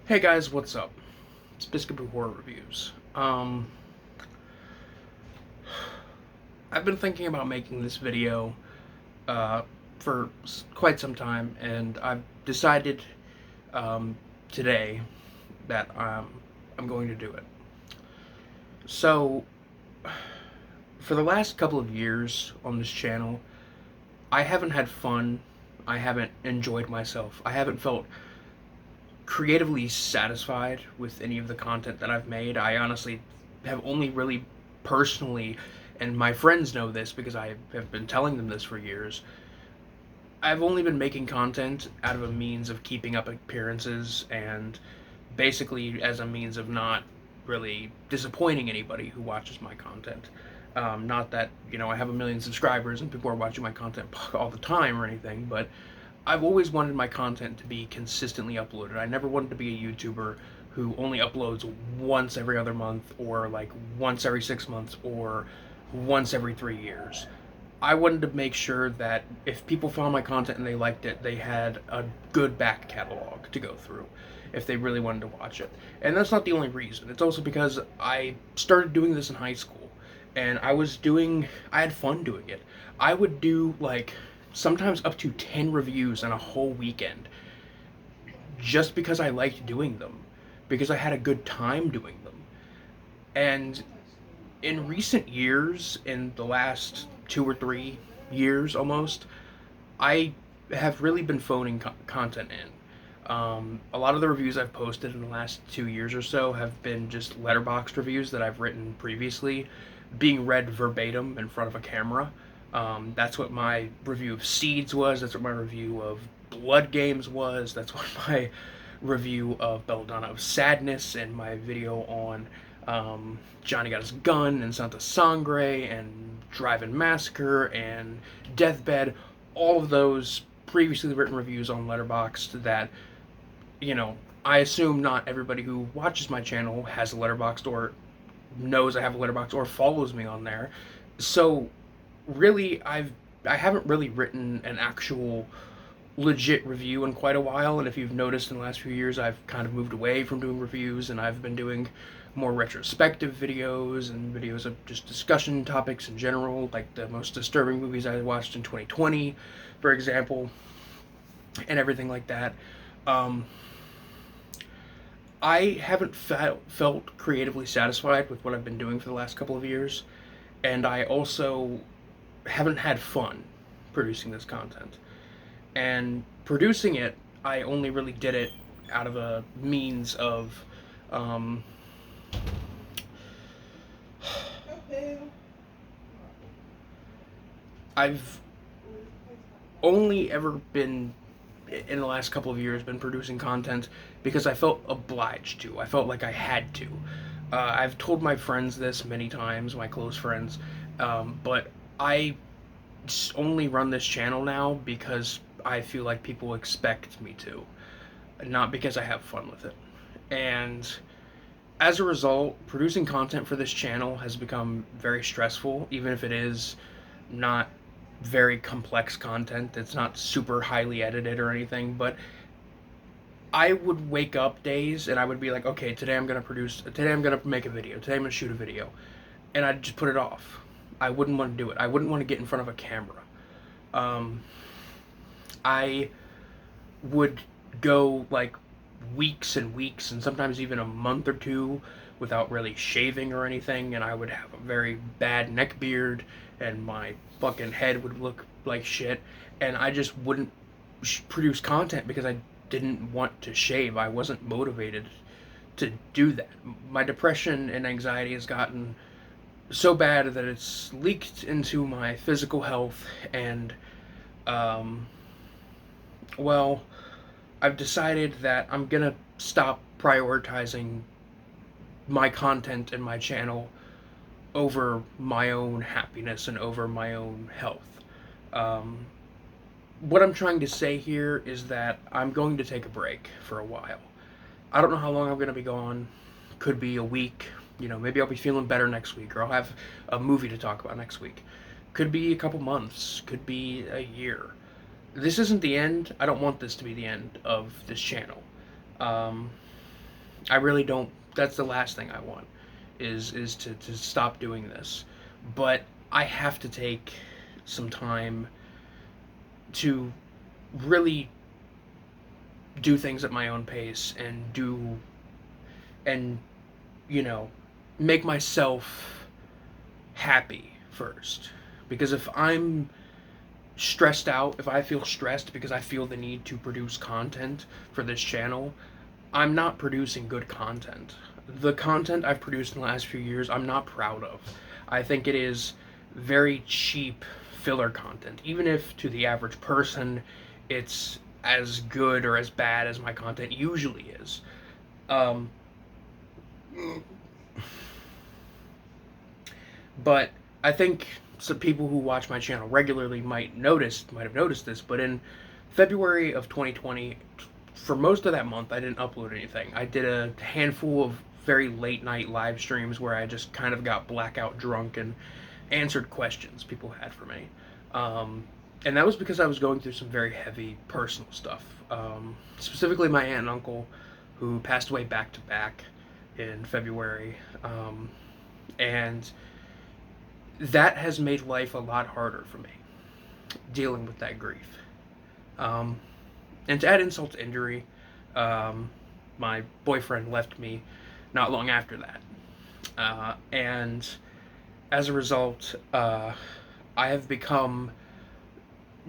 Hey guys, what's up? It's Biscuit Horror Reviews. I've been thinking about making this video uh, for quite some time, and I've decided um, today that I'm going to do it. So, for the last couple of years on this channel, I haven't had fun. I haven't enjoyed myself. I haven't felt creatively satisfied with any of the content that I've made. I honestly have only really personally, and my friends know this because I have been telling them this for years, I've only been making content out of a means of keeping up appearances and basically as a means of not really disappointing anybody who watches my content. Not that, I have a million subscribers and people are watching my content all the time or anything, but I've always wanted my content to be consistently uploaded. I never wanted to be a YouTuber who only uploads once every other month or like once every 6 months or once every 3 years. I wanted to make sure that if people found my content and they liked it, they had a good back catalog to go through if they really wanted to watch it. And that's not the only reason. It's also because I started doing this in high school and I had fun doing it. I would do like sometimes up to 10 reviews in a whole weekend just because I liked doing them, because I had a good time doing them. And in recent years, in the last 2 or 3 years almost, I have really been phoning content in. A lot of the reviews I've posted in the last 2 years or so have been just letterboxed reviews that I've written previously, being read verbatim in front of a camera. That's what my review of Seeds was. That's what my review of Blood Games was. That's what my review of Belladonna of Sadness and my video on Johnny Got His Gun and Santa Sangre and Drive-In Massacre and Deathbed. All of those previously written reviews on Letterboxd that, I assume not everybody who watches my channel has a Letterboxd or knows I have a Letterboxd or follows me on there. So really I haven't really written an actual legit review in quite a while, and if you've noticed in the last few years I've kind of moved away from doing reviews and I've been doing more retrospective videos and videos of just discussion topics in general, like the most disturbing movies I watched in 2020, for example, and everything like that. Um, I haven't felt creatively satisfied with what I've been doing for the last couple of years, and I also haven't had fun producing this content. And producing it, I only really did it out of a means of um, I've only ever been in the last couple of years been producing content because I felt obliged to. I felt like I had to. I've told my friends this many times, my close friends, but I only run this channel now because I feel like people expect me to, not because I have fun with it. And as a result, producing content for this channel has become very stressful, even if it is not very complex content. It's not super highly edited or anything, but I would wake up days and I would be like, okay, today I'm gonna make a video, today I'm gonna shoot a video, and I'd just put it off. I wouldn't want to do it. I wouldn't want to get in front of a camera. Um, I would go like weeks and weeks and sometimes even a month or two without really shaving or anything, and I would have a very bad neck beard and my fucking head would look like shit, and I just wouldn't produce content because I didn't want to shave. I wasn't motivated to do that. My depression and anxiety has gotten so bad that it's leaked into my physical health, and um, well, I've decided that I'm gonna stop prioritizing my content and my channel over my own happiness and over my own health. Um, what I'm trying to say here is that I'm going to take a break for a while. I don't know how long I'm going to be gone. Could be a week. Maybe I'll be feeling better next week, or I'll have a movie to talk about next week. Could be a couple months. Could be a year. This isn't the end. I don't want this to be the end of this channel. Um, I really don't. That's the last thing I want, is to stop doing this. But I have to take some time to really do things at my own pace and you know make myself happy first. Because if I'm stressed out, if I feel stressed because I feel the need to produce content for this channel, I'm not producing good content. The content I've produced in the last few years, I'm not proud of. I think it is very cheap filler content. Even if to the average person it's as good or as bad as my content usually is. Um, but I think some people who watch my channel regularly might have noticed this, but in February of 2020, for most of that month, I didn't upload anything. I did a handful of very late night live streams where I just kind of got blackout drunk and answered questions people had for me. And that was because I was going through some very heavy personal stuff. Specifically, my aunt and uncle, who passed away back to back in February. And that has made life a lot harder for me, dealing with that grief. Um, and to add insult to injury, my boyfriend left me not long after that. And as a result, I have become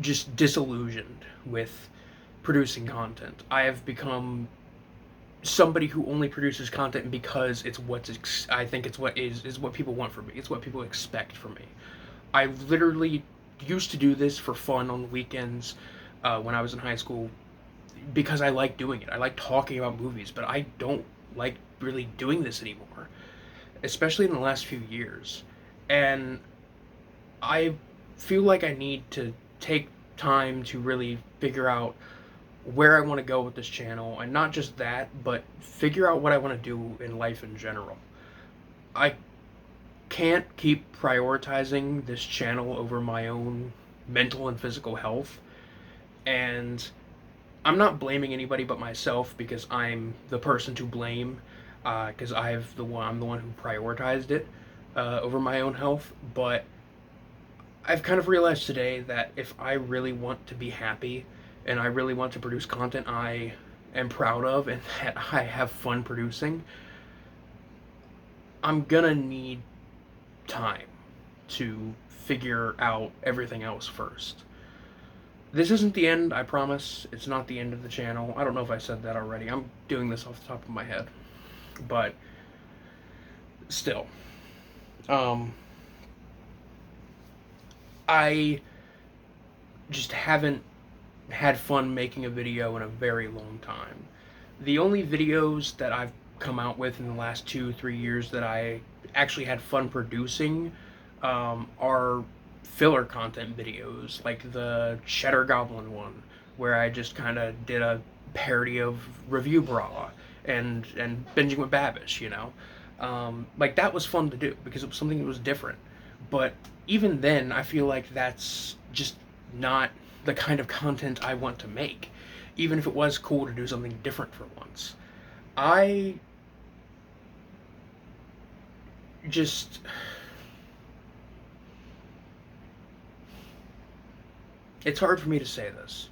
just disillusioned with producing content. I have become somebody who only produces content because it's I think it's what is what people want from me. It's what people expect from me. I literally used to do this for fun on the weekends when I was in high school because I like doing it. I like talking about movies, but I don't like really doing this anymore, especially in the last few years. And I feel like I need to take time to really figure out where I want to go with this channel, and not just that, but figure out what I want to do in life in general. I can't keep prioritizing this channel over my own mental and physical health, and I'm not blaming anybody but myself because I'm the person to blame, because I'm the one who prioritized it over my own health. But I've kind of realized today that if I really want to be happy and I really want to produce content I am proud of and that I have fun producing, I'm gonna need time to figure out everything else first. This isn't the end, I promise. It's not the end of the channel. I don't know if I said that already. I'm doing this off the top of my head. But still. Um, I just haven't had fun making a video in a very long time. The only videos that I've come out with in the last 2-3 years that I actually had fun producing are filler content videos, like the Cheddar Goblin one, where I just kind of did a parody of Review Bra and Binging with Babish, you know. Like that was fun to do because it was something that was different. But even then, I feel like that's just not the kind of content I want to make, even if it was cool to do something different for once. I just. It's hard for me to say this,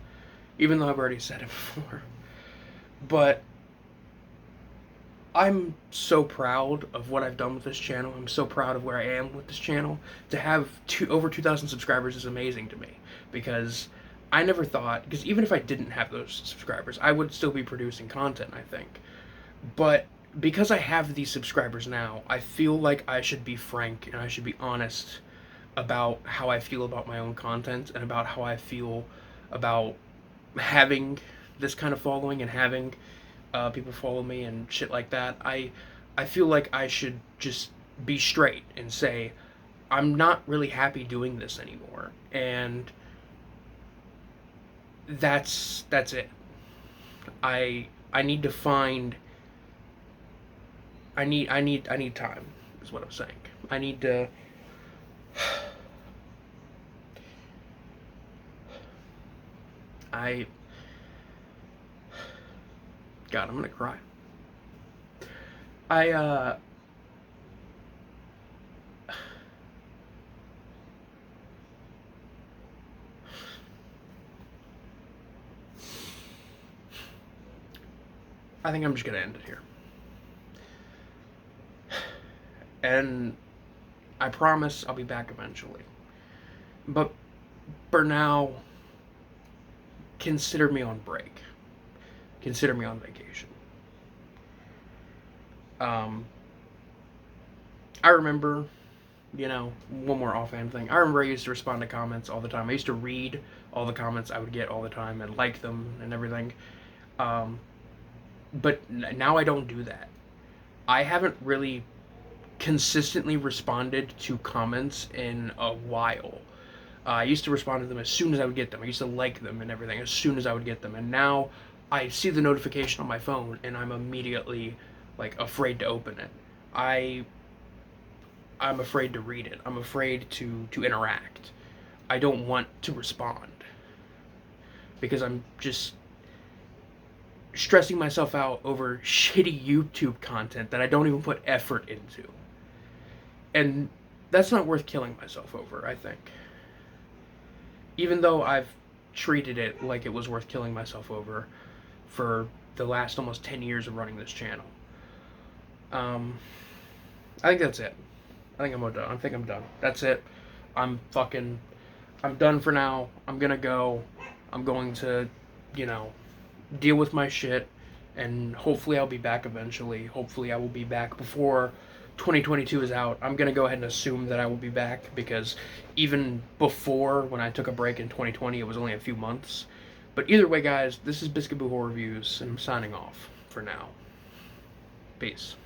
even though I've already said it before. But I'm so proud of what I've done with this channel. I'm so proud of where I am with this channel. To have over 2,000 subscribers is amazing to me, because I never thought, because even if I didn't have those subscribers, I would still be producing content, I think. But because I have these subscribers now, I feel like I should be frank and I should be honest about how I feel about my own content and about how I feel about having this kind of following and having people follow me and shit like that. I feel like I should just be straight and say I'm not really happy doing this anymore, and that's it. I need to find. I need time. Is what I'm saying. I need to. I. God, I'm gonna cry. I I think I'm just gonna end it here. And I promise I'll be back eventually. But for now, consider me on break. Consider me on vacation. Um, I remember, one more offhand thing. I remember I used to respond to comments all the time. I used to read all the comments I would get all the time and like them and everything. Um, but now I don't do that. I haven't really consistently responded to comments in a while. I used to respond to them as soon as I would get them. I used to like them and everything as soon as I would get them. And now I see the notification on my phone and I'm immediately like afraid to open it. I I'm afraid to read it. I'm afraid to interact. I don't want to respond because I'm just stressing myself out over shitty YouTube content that I don't even put effort into. And that's not worth killing myself over, I think. Even though I've treated it like it was worth killing myself over for the last almost 10 years of running this channel. I think that's it. I think I'm done. I think I'm done. That's it. I'm done for now. I'm gonna go. I'm going to, deal with my shit, and hopefully I'll be back eventually. Hopefully I will be back before 2022 is out. I'm gonna go ahead and assume that I will be back because even before, when I took a break in 2020, it was only a few months. But either way, guys, this is Biscuit Boo Horror Reviews, and I'm signing off for now. Peace.